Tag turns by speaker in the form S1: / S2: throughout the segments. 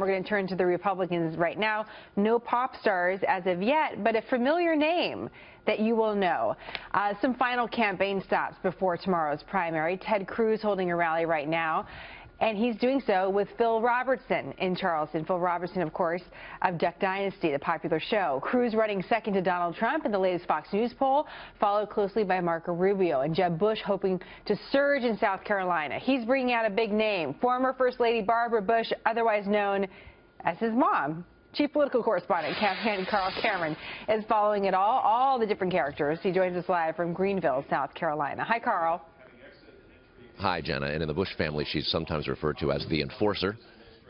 S1: We're going to turn to the Republicans right now. No pop stars as of yet, but a familiar name that you will know. Some final campaign stops before tomorrow's primary. Ted Cruz holding a rally right now. And he's doing so with Phil Robertson in Charleston. Phil Robertson, of course, of Duck Dynasty, the popular show. Cruz running second to Donald Trump in the latest Fox News poll, followed closely by Marco Rubio. And Jeb Bush hoping to surge in South Carolina. He's bringing out a big name. Former First Lady Barbara Bush, otherwise known as his mom. Chief political correspondent Carl Cameron is following it all the different characters. He joins us live from Greenville, South Carolina. Hi, Carl.
S2: Hi, Jenna. And in the Bush family, she's sometimes referred to as the enforcer.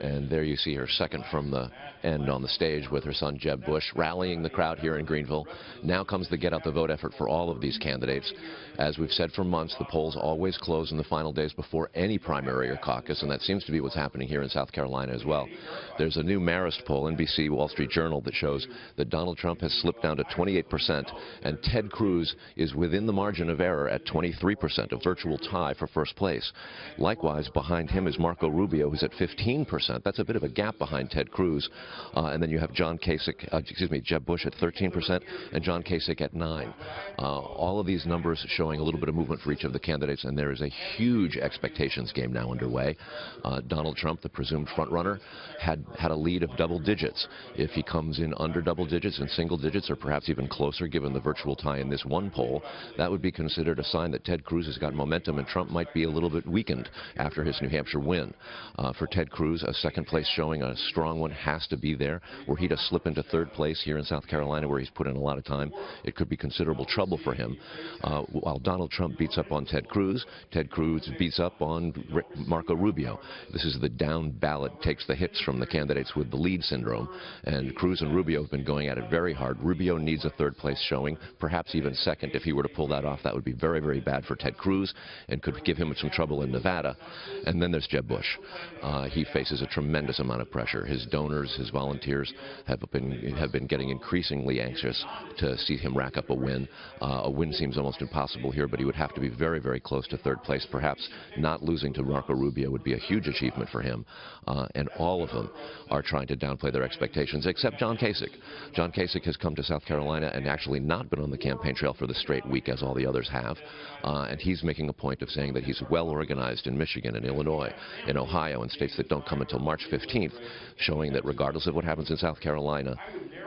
S2: And there you see her second from the end on the stage with her son Jeb Bush rallying the crowd here in Greenville. Now comes the get out the vote effort for all of these candidates. As we've said for months, the polls always close in the final days before any primary or caucus, and that seems to be what's happening here in South Carolina as well. There's a new Marist poll, NBC Wall Street Journal, that shows that Donald Trump has slipped down to 28%, and Ted Cruz is within the margin of error at 23%, a virtual tie for first place. Likewise, behind him is Marco Rubio, who's at 15%. That's a bit of a gap behind Ted Cruz. And then you have Jeb Bush at 13% and John Kasich at 9%. All of these numbers showing a little bit of movement for each of the candidates, and there is a huge expectations game now underway. Donald Trump, the presumed frontrunner, had a lead of double digits. If he comes in under double digits and single digits, or perhaps even closer given the virtual tie in this one poll, that would be considered a sign that Ted Cruz has got momentum and Trump might be a little bit weakened after his New Hampshire win. For Ted Cruz, a second place showing, a strong one, has to be there. Were he to slip into third place here in South Carolina, where he's put in a lot of time, it could be considerable trouble for him. While Donald Trump beats up on Ted Cruz beats up on Marco Rubio. This is the down ballot, takes the hits from the candidates with the lead syndrome, and Cruz and Rubio have been going at it very hard. Rubio needs a third place showing, perhaps even second. If he were to pull that off, that would be very, very bad for Ted Cruz and could give him some trouble in Nevada. And then there's Jeb Bush. He faces a tremendous amount of pressure. His donors, his volunteers have been getting increasingly anxious to see him rack up a win. A win seems almost impossible here, but he would have to be very, very close to third place. Perhaps not losing to Marco Rubio would be a huge achievement for him. And all of them are trying to downplay their expectations, except John Kasich. John Kasich has come to South Carolina and actually not been on the campaign trail for the straight week as all the others have. And he's making a point of saying that he's well organized in Michigan and Illinois, in Ohio, and states that don't come until March 15th, showing that regardless of what happens in South Carolina,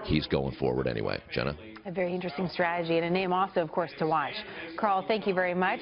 S2: he's going forward anyway. Jenna?
S1: A very interesting strategy and a name also, of course, to watch. Carl, thank you very much.